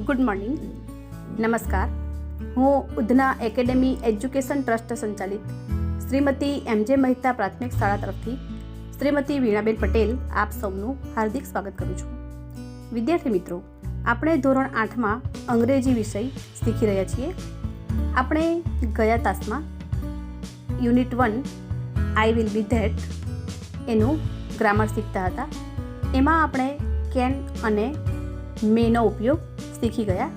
Good morning, નમસ્કાર. હું Udhna academy education trust સંચાલિત શ્રીમતી એમ.જે. મહેતા પ્રાથમિક શાળા તરફથી શ્રીમતી વીણાબેન પટેલ આપ સૌનું હાર્દિક સ્વાગત કરું છું. વિદ્યાર્થી મિત્રો, આપણે ધોરણ 8માં અંગ્રેજી વિષય શીખી રહ્યા છીએ. આપણે ગયા તાસમાં unit 1 I will be that એનું ગ્રામર શીખતા હતા. એમાં આપણે કેન અને મેનો ઉપયોગ શીખી ગયા.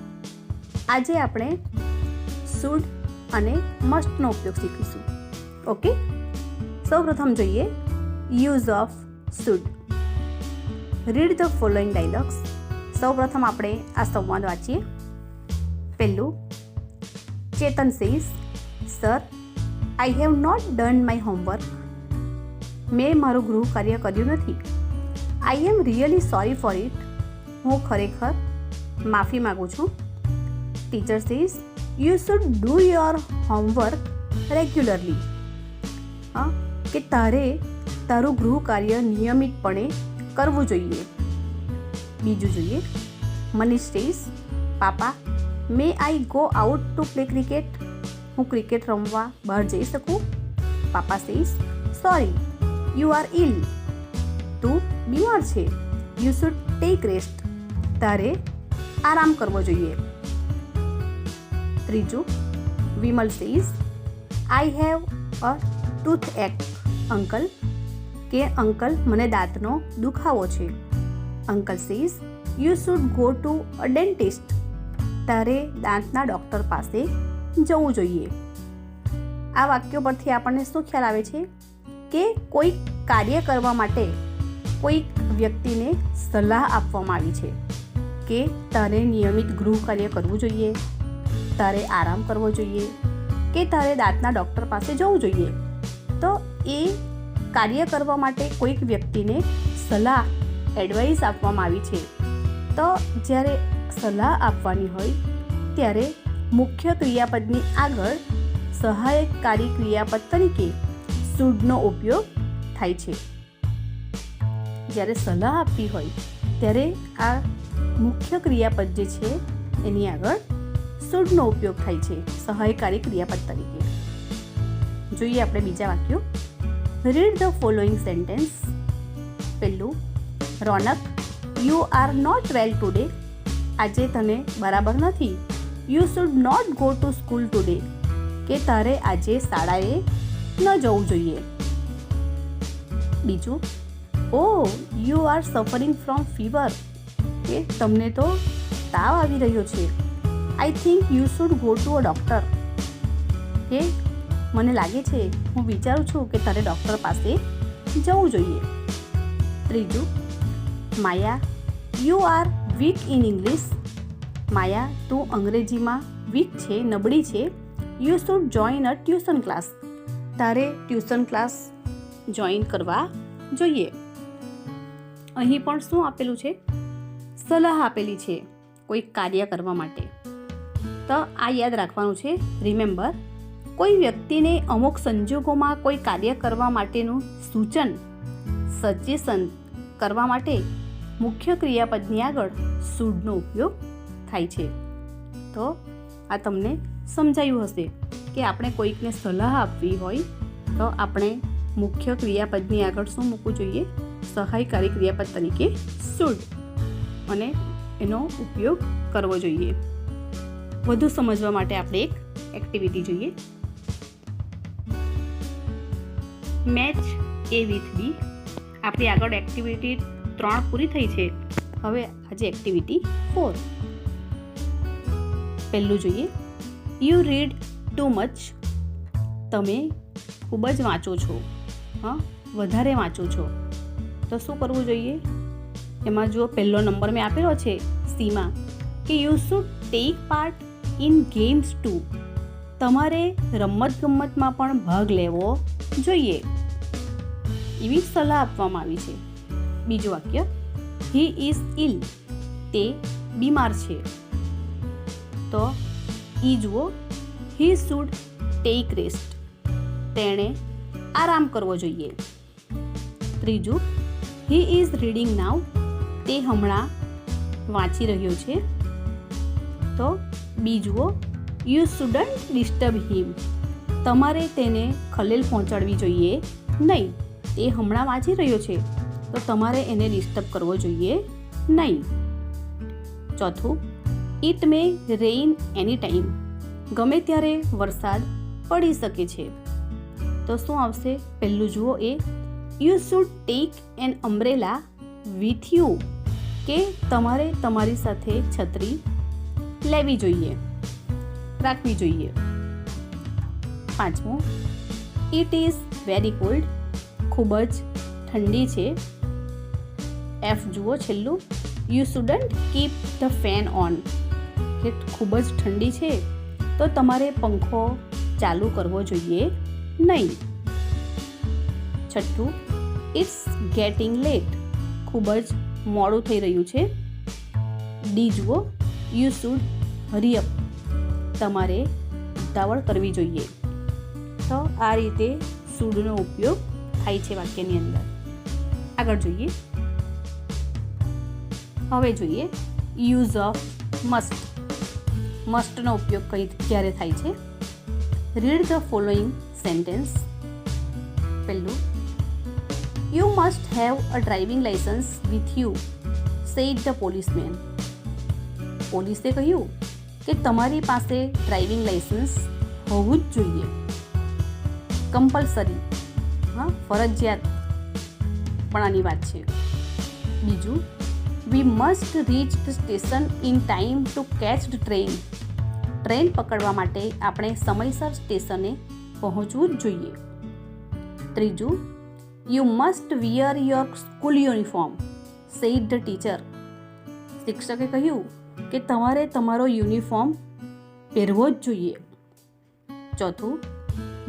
આજે આપણે શુડ અને મસ્ટનો ઉપયોગ શીખીશું. ઓકે, સૌપ્રથમ જોઈએ use of should. Read the following dialogues. સૌપ્રથમ આપણે આ સંવાદ વાંચીએ. પહેલું, Chetan says, sir I have not done my homework. મેં મારું ગૃહ કાર્ય કર્યું નથી. I am really sorry for it. હું ખરેખર માફી માગું છું. Teacher says, you should do your homework regularly. કે તારું ગૃહ કાર્ય નિયમિતપણે કરવું જોઈએ. બીજું જોઈએ, Manish says, papa may I go out to play cricket. હું ક્રિકેટ રમવા બહાર જઈ શકું? પાપા સેઝ, સોરી યુ આર ઇલ. તું બીમાર છે. You should tech rest. તારે આરામ કરવો જોઈએ. ત્રીજું, Vimal says, I have a tooth એક. અંકલ અંકલ મને દાંતનો દુખાવો છે. Uncle says, you should go to a dentist. તારે દાંતના ડૉક્ટર પાસે જવું જોઈએ. આ વાક્યો પરથી આપણને શું ખ્યાલ આવે છે કે કોઈ કાર્ય કરવા માટે કોઈક વ્યક્તિને સલાહ આપવામાં આવી છે કે તારે નિયમિત ગૃહ કાર્ય કરવું જોઈએ, તારે આરામ કરવો જોઈએ કે તારે દાંતના ડૉક્ટર પાસે જવું જોઈએ. તો એ કાર્ય કરવા માટે કોઈક વ્યક્તિને સલાહ એડવાઇસ આપવામાં આવી છે. તો જ્યારે સલાહ આપવાની હોય ત્યારે મુખ્ય ક્રિયાપદની આગળ સહાયકારી ક્રિયાપદ તરીકે શુડનો ઉપયોગ થાય છે. જ્યારે સલાહ આપવી હોય ત્યારે આ મુખ્ય ક્રિયાપદ જે છે એની આગળ શુડનો ઉપયોગ થાય છે સહાયકારી ક્રિયાપદ તરીકે. જોઈએ આપણે બીજા વાક્યો. Read the following sentence. પહેલું, Ronak you are not well today. આજે તને બરાબર નથી. You should not go to school today. કે તારે આજે શાળાએ ન જવું જોઈએ. બીજું, oh you are suffering from fever. કે તમને તો તાવ આવી રહ્યો છે. I think you should go to a doctor. કે મને લાગે છે, હું વિચારું છું કે તારે ડૉક્ટર પાસે જવું જોઈએ. ત્રીજું, Maya you are weak in English. Maya, તું અંગ્રેજીમાં વીક છે, નબળી છે. You should join a tuition class. તારે ટ્યુશન ક્લાસ જોઈન કરવા જોઈએ. અહીં પણ શું આપેલું છે? સલાહ આપેલી છે કોઈ કાર્ય કરવા માટે. તો આ યાદ રાખવાનું છે. રિમેમ્બર, કોઈ વ્યક્તિને અમુક સંજોગોમાં કોઈ કાર્ય કરવા માટેનું સૂચન સજેશન કરવા માટે મુખ્ય ક્રિયાપદની આગળ શુડનો ઉપયોગ થાય છે. તો આ તમને સમજાયું હશે કે આપણે કોઈકને સલાહ આપવી હોય તો આપણે મુખ્ય ક્રિયાપદની આગળ શું મૂકવું જોઈએ? સહાયકારી ક્રિયાપદ તરીકે શુડ, અને એનો ઉપયોગ કરવો જોઈએ. વધુ સમજવા માટે આપણે એક એક્ટિવિટી જોઈએ. Match A with B. આપણી આગળ એક્ટિવિટી 3 પૂરી થઈ છે. હવે આજે એક્ટિવિટી 4. પહેલું જોઈએ, યુ રીડ ટુ મચ. તમે ખૂબ જ વાંચો છો. વધારે વાંચો છો. તો શું કરવું જોઈએ? એમાં જો પહેલો નંબર મેં આપેલો છે સીમાં કે you should take part in games too. તમારે રમતગમતમાં પણ ભાગ લેવો જોઈએ. એવી સલાહ આપવામાં આવી છે. બીજું વાક્ય, હી ઇઝ ઇલ. તે બીમાર છે. તો ઈ જુઓ, હી શુડ ટેક રેસ્ટ. તેણે આરામ કરવો જોઈએ. ત્રીજું, હી ઇઝ રીડિંગ નાવ. તે હમણાં વાંચી રહ્યો છે. તો બી જુઓ, યુ શુડન્ટ ડિસ્ટર્બ હિમ. તમારે તેને ખલેલ પહોંચાડવી જોઈએ નહીં. તે હમણાં વાંચી રહ્યો છે તો તમારે એને ડિસ્ટર્બ કરવો જોઈએ નહીં. ચોથું, it may rain any time. ગમે ત્યારે વરસાદ પડી શકે છે. તો શું આવશે? પહેલું જુઓ એ, you should take an umbrella with you. કે તમારે તમારી સાથે છત્રી લેવી જોઈએ, રાખવી જોઈએ. પાંચમું, ઇટ ઇઝ વેરી કોલ્ડ. ખૂબ જ ઠંડી છે. એફ જુઓ છેલ્લું, you shouldn't keep the fan on. કે ખૂબ જ ઠંડી છે તો તમારે પંખો ચાલુ કરવો જોઈએ નહીં. છઠ્ઠું, ઇટ્સ ગેટિંગ લેટ. ખૂબ જ મોડું થઈ રહ્યું છે. ડી જુઓ, યુ શુડ હરી અપ. તમારે ઉતાવળ કરવી જોઈએ. તો આ રીતે શુડનો ઉપયોગ થાય છે વાક્યની અંદર. આગળ જોઈએ. હવે જોઈએ યુઝ ઓફ મસ્ટ. મસ્ટનો ઉપયોગ ક્યારે થાય છે? Read the following sentence. પહેલું, you must have a driving licence with you, said the policeman. પોલીસે કહ્યું કે તમારી પાસે ડ્રાઇવિંગ લાઇસન્સ હોવું જ જોઈએ. કમ્પલસરી, ફરજિયાત પણાની વાત છે. બીજું, we must reach the station in time to catch the train. Train પકડવા માટે આપણે સમયસર સ્ટેશને પહોંચવું જ જોઈએ. ત્રીજું, you must wear your school uniform, said the teacher. શિક્ષકે કહ્યું કે તમારે તમારો યુનિફોર્મ પહેરવો જ જોઈએ. ચોથું,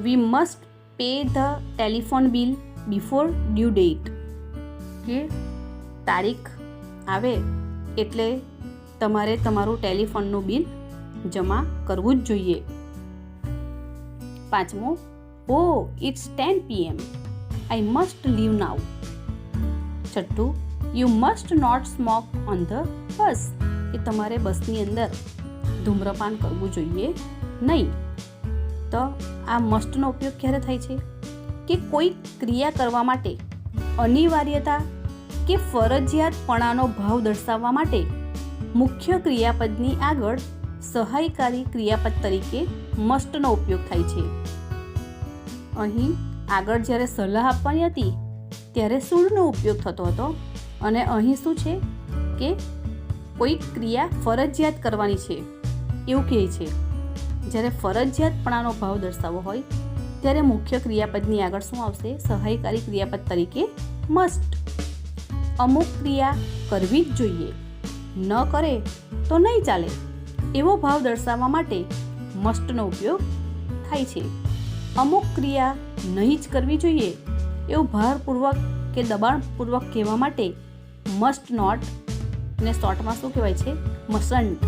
we must pay the telephone bill before due date. કે તારીખ આવે એટલે તમારે તમારું ટેલિફોનનું બિલ જમા કરવું જ જોઈએ. પાંચમું, oh it's 10 PM, I must leave now. છઠ્ઠું, you must not smoke on the bus. કે તમારે બસની અંદર ધૂમ્રપાન કરવું જોઈએ નહીં. તો આ મસ્ટનો ઉપયોગ ક્યારે થાય છે? કે કોઈ ક્રિયા કરવા માટે અનિવાર્યતા કે ફરજિયાતપણાનો ભાવ દર્શાવવા માટે મુખ્ય ક્રિયાપદની આગળ સહાયકારી ક્રિયાપદ તરીકે મસ્ટનો ઉપયોગ થાય છે. અહીં આગળ જ્યારે સલાહ આપવાની હતી ત્યારે શુડનો ઉપયોગ થતો હતો અને અહીં શું છે કે કોઈ ક્રિયા ફરજિયાત કરવાની છે એવું કહે છે. જ્યારે ફરજિયાતપણાનો ભાવ દર્શાવવો હોય ત્યારે મુખ્ય ક્રિયાપદની આગળ શું આવશે? સહાયકારી ક્રિયાપદ તરીકે મસ્ટ. અમુક ક્રિયા કરવી જ જોઈએ, ન કરે તો નહીં ચાલે એવો ભાવ દર્શાવવા માટે મસ્ટનો ઉપયોગ થાય છે. અમુક ક્રિયા નહીં જ કરવી જોઈએ એવું ભારપૂર્વક કે દબાણપૂર્વક કહેવા માટે મસ્ટ નોટ, ને શોર્ટમાં શું કહેવાય છે? મસન્ટ,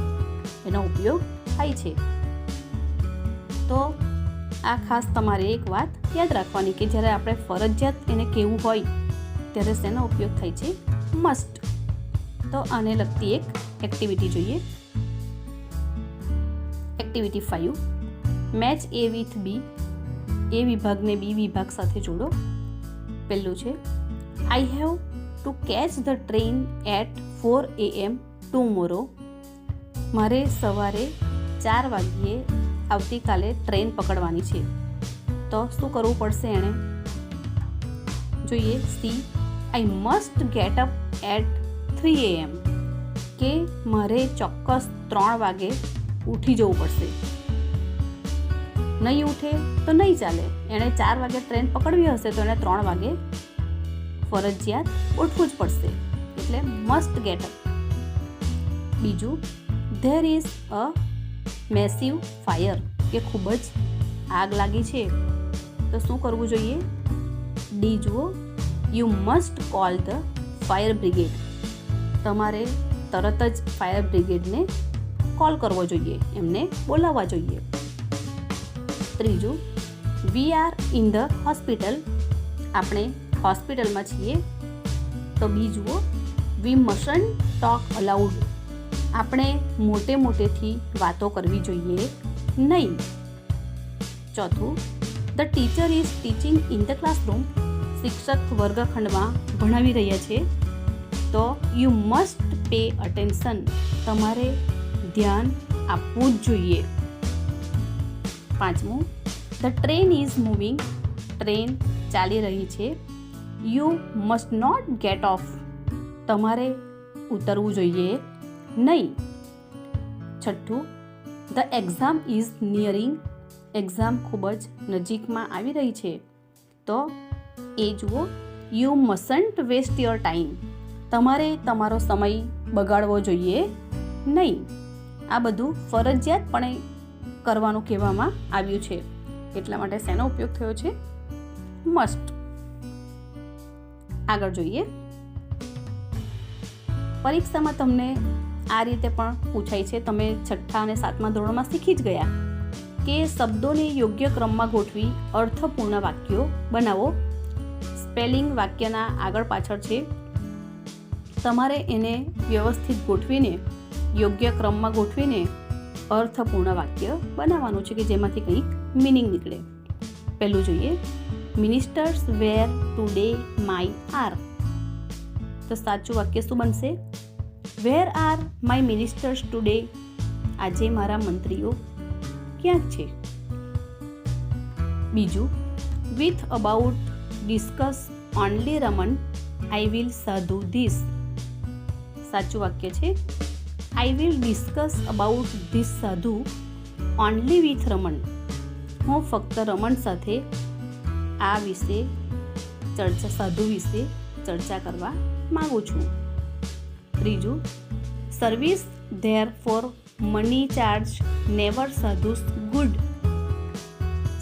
એનો ઉપયોગ થાય છે. તો આ ખાસ તમારે એક વાત યાદ રાખવાની કે જ્યારે આપણે ફરજિયાત એને કહેવું હોય ત્યારે શેનો ઉપયોગ થાય છે? મસ્ટ. તો આને લગતી એક એક્ટિવિટી જોઈએ. Activity 5, match A with B. A વિભાગને બી વિભાગ સાથે જોડો. પહેલું છે, I have to catch the train at 4 AM tomorrow. મારે સવારે 4 વાગ્યે આવતીકાલે ટ્રેન પકડવાની છે. તો શું કરવું પડશે એણે? જોઈએ C, I must get up at 3 AM. કે મારે ચોક્કસ 3 વાગે ઉઠી જવું પડશે. નહીં ઉઠે તો નહીં ચાલે. એણે 4 વાગે ટ્રેન પકડવી હશે તો એણે 3 વાગે ફરજિયાત ઉઠવું જ પડશે. એટલે મસ્ટ ગેટ અપ. બીજું, there is a massive fire. કે ખૂબ જ આગ લાગી છે તો શું કરવું જોઈએ? ડી જુઓ, you must call the fire brigade. તમારે તરત જ ફાયર બ્રિગેડને કોલ કરવો જોઈએ, એમને બોલાવવા જોઈએ. ત્રીજું, we are in the hospital. આપણે હોસ્પિટલમાં છીએ તો બી જુઓ, વી મસ્ટન્ટ ટોક અલાઉડ. આપણે મોટેથી વાતો કરવી જોઈએ નહીં. ચોથું, the teacher is teaching in the classroom. શિક્ષક વર્ગખંડમાં ભણાવી રહ્યા છે તો યુ મસ્ટ પે અટેન્શન. તમારે ધ્યાન આપવું જ જોઈએ. પાંચમું, the train is moving. Train ચાલી રહી છે. You must not get off. તમારે ઉતરવું જોઈએ નહીં. છઠ્ઠું, the exam is nearing. Exam ખૂબ જ નજીકમાં આવી રહી છે તો એ જુઓ. You mustn't waste your time. તમારે તમારો સમય બગાડવો જોઈએ નહીં. આ બધું ફરજિયાતપણે કરવાનું કહેવામાં આવ્યું છે. એટલા માટે શેનો ઉપયોગ થયો છે? મસ્ટ. આગળ જોઈએ. પરીક્ષામાં તમને આ રીતે પણ પૂછાય છે. તમે 6ઠ્ઠા અને 7મા ધોરણમાં શીખી જ ગયા કે શબ્દોને યોગ્ય ક્રમમાં ગોઠવી અર્થપૂર્ણ વાક્યો બનાવો. સ્પેલિંગ વાક્યના આગળ પાછળ છે. તમારે એને વ્યવસ્થિત ગોઠવીને યોગ્ય ક્રમમાં ગોઠવીને અર્થપૂર્ણ વાક્ય બનાવવાનું છે કે જેમાંથી કંઈક મિનિંગ નીકળે. પહેલું જોઈએ. Ministers where today my are. તો સાચું વાક્ય શું બનશે? Where are my ministers today. આજે મારા મંત્રીઓ ક્યાંક છે. બીજું, with about discuss only Raman I will sadhu this. સાચું વાક્ય છે I will discuss about this sadhu only with Raman. હું ફક્ત રમણ સાથે આ વિશે સાધુ વિશે ચર્ચા કરવા માંગુ છું. ત્રીજું, service their for money charge never sadhus good.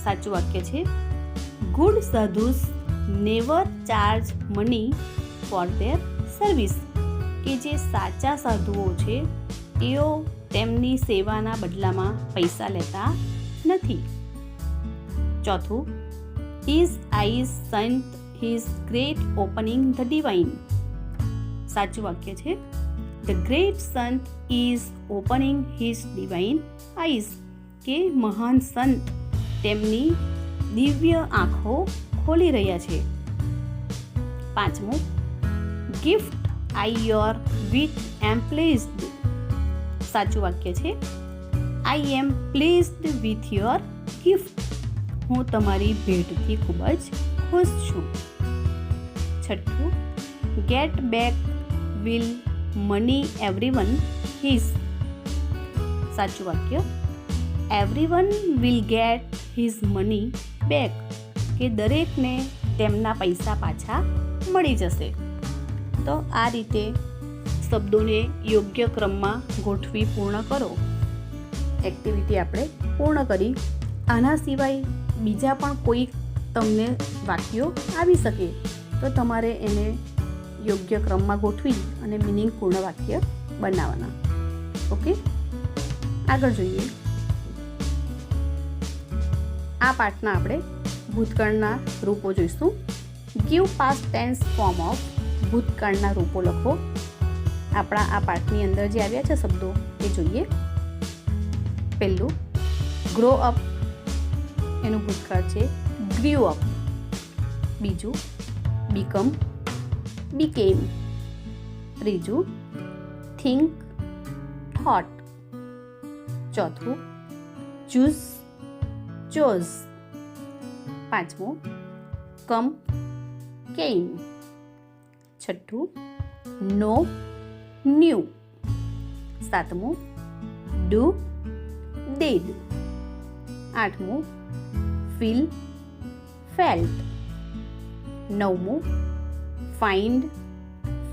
સાચું વાક્ય છે good sadhus never charge money for their service. કે જે સાચા સાધુઓ છે તેઓ તેમની સેવાના બદલામાં પૈસા લેતા નથી. ચોથું, his eyes shunt his great opening the divine. સાચું વાક્ય છે ધ ગ્રેટ સંત is opening his divine eyes. કે મહાન સંત તેમની દિવ્ય આંખો ખોલી રહ્યા છે. પાંચમું, gift I your with am pleased. સાચું વાક્ય છે I am pleased with your gift. હું તમારી ભેટથી ખૂબ જ ખુશ છું. છઠ્ઠું, get back will money everyone his. સાચું વાક્ય everyone will get his money back. કે દરેકને તેમના પૈસા પાછા મળી જશે. તો આ રીતે શબ્દોને યોગ્ય ક્રમમાં ગોઠવી પૂર્ણ કરો. એક્ટિવિટી આપણે પૂર્ણ કરી. આના સિવાય બીજા પણ કોઈ તમને વાક્યો આવી શકે તો તમારે એને યોગ્ય ક્રમમાં ગોઠવી અને મિનિંગપૂર્ણ વાક્ય બનાવવાના. ઓકે, આગળ જોઈએ. આ પાઠના આપણે ભૂતકાળના રૂપો જોઈશું. Give past tense form of. ભૂતકાળના રૂપો લખો. આપણા આ પાઠની અંદર જે આવ્યા છે શબ્દો એ જોઈએ. પહેલું, ગ્રો અપ. એનું ભૂતકાળ છે ગ્રીવ અપ. બીજું, બીકમ, બીકેમ. ત્રીજું, થિંક, થોટ. ચોથું, ચૂઝ, ચોઝ. પાંચમું, કમ, કેમ. છઠ્ઠું, નો, ન્યૂ. સાતમું, ડુ, ડીડ. આઠમું, ફીલ, ફેલ્ટ. નવમું, ફાઇન્ડ,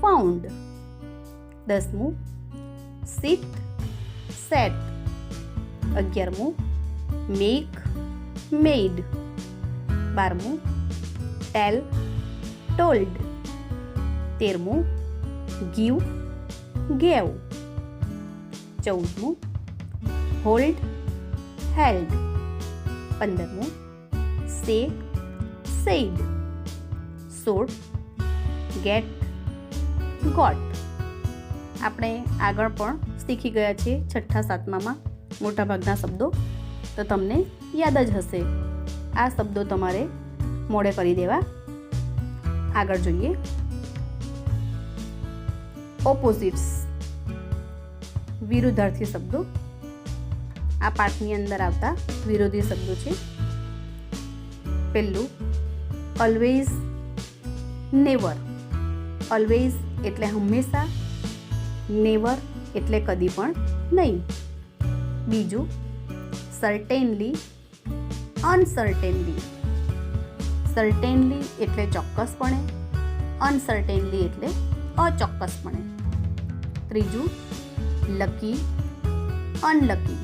ફાઉન્ડ. દસમું, સિટ, સેટ. 11મું, મેક, મેડ. 12મું, ટેલ, ટોલ્ડ. 13મું, ગીવ, ગેવ. 14મું, હોલ્ડ, હેલ્ડ. 15મું, સે, સેડ. 16, gate, got. આપણે આગળ પણ શીખી ગયા છે છઠ્ઠા સાતમામાં મોટાભાગના શબ્દો, તો તમને યાદ જ હશે. આ શબ્દો તમારે મોડે કરી દેવા. આગળ જોઈએ. ઓપોઝિટ્સ, વિરુદ્ધાર્થી શબ્દો. આ પાઠની અંદર આવતા વિરોધી શબ્દો છે. પહેલું ઓલવેઝ, નેવર. ઓલવેઝ એટલે હંમેશા, નેવર એટલે કદી પણ નહીં. બીજું સર્ટેનલી, અનસર્ટેનલી. સર્ટેનલી એટલે ચોક્કસપણે, અનસર્ટેનલી એટલે અચોક્કસપણે. ત્રીજું લકી, અનલકી.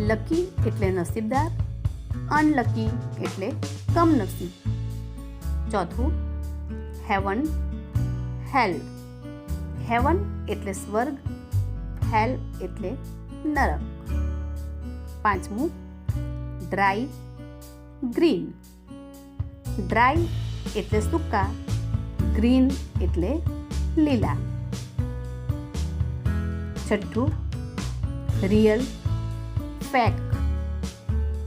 લકી એટલે નસીબદાર, અનલકી એટલે કમનસીબ. ચોથું હેવન, હેલ. હેવન એટલે સ્વર્ગ, હેલ એટલે નરક. પાંચમું ડ્રાય, ગ્રીન. ડ્રાય એટલે સૂકા, ગ્રીન એટલે લીલા. છઠ્ઠું રિયલ, ફેક.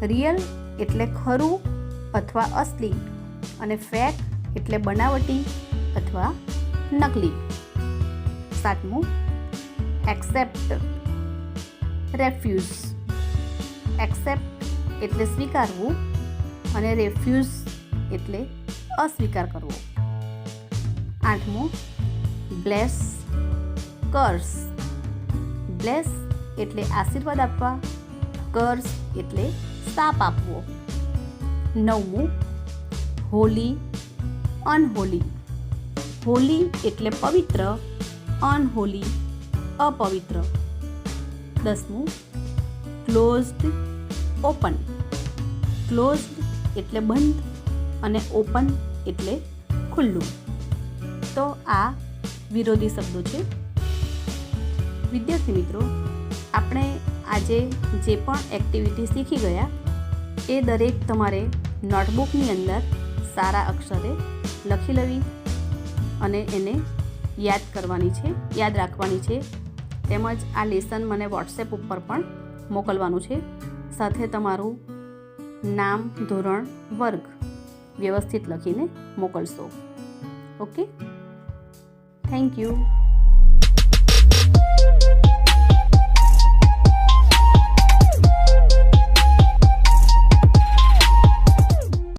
રિયલ એટલે ખરું અથવા અસલી, અને ફેક એટલે બનાવટી અથવા નકલી. સાતમું એક્સેપ્ટ, રેફ્યુઝ. એક્સેપ્ટ એટલે સ્વીકારવું, અને રેફ્યુઝ એટલે અસ્વીકાર કરવો. આઠમું બ્લેસ, કર્સ. બ્લેસ એટલે આશીર્વાદ આપવા, કર્સ એટલે શાપ આપવો. નવમું હોલી, અનહોલી. હોલી એટલે પવિત્ર, અનહોલી અપવિત્ર. દસમું ક્લોઝડ, ઓપન. ક્લોઝડ એટલે બંધ, અને ઓપન એટલે ખુલ્લું. તો આ વિરોધી શબ્દો છે. વિદ્યાર્થી મિત્રો, આપણે આજે જે પણ એક્ટિવિટી શીખી ગયા એ દરેક તમારે નોટબુકની અંદર સારા અક્ષરે લખી લેવી અને એને યાદ કરવાની છે, યાદ રાખવાની છે. તેમજ આ લેસન મને વોટ્સએપ ઉપર પણ મોકલવાનું છે. સાથે તમારું નામ, ધોરણ, વર્ગ વ્યવસ્થિત લખીને મોકલશો. Okay, thank you.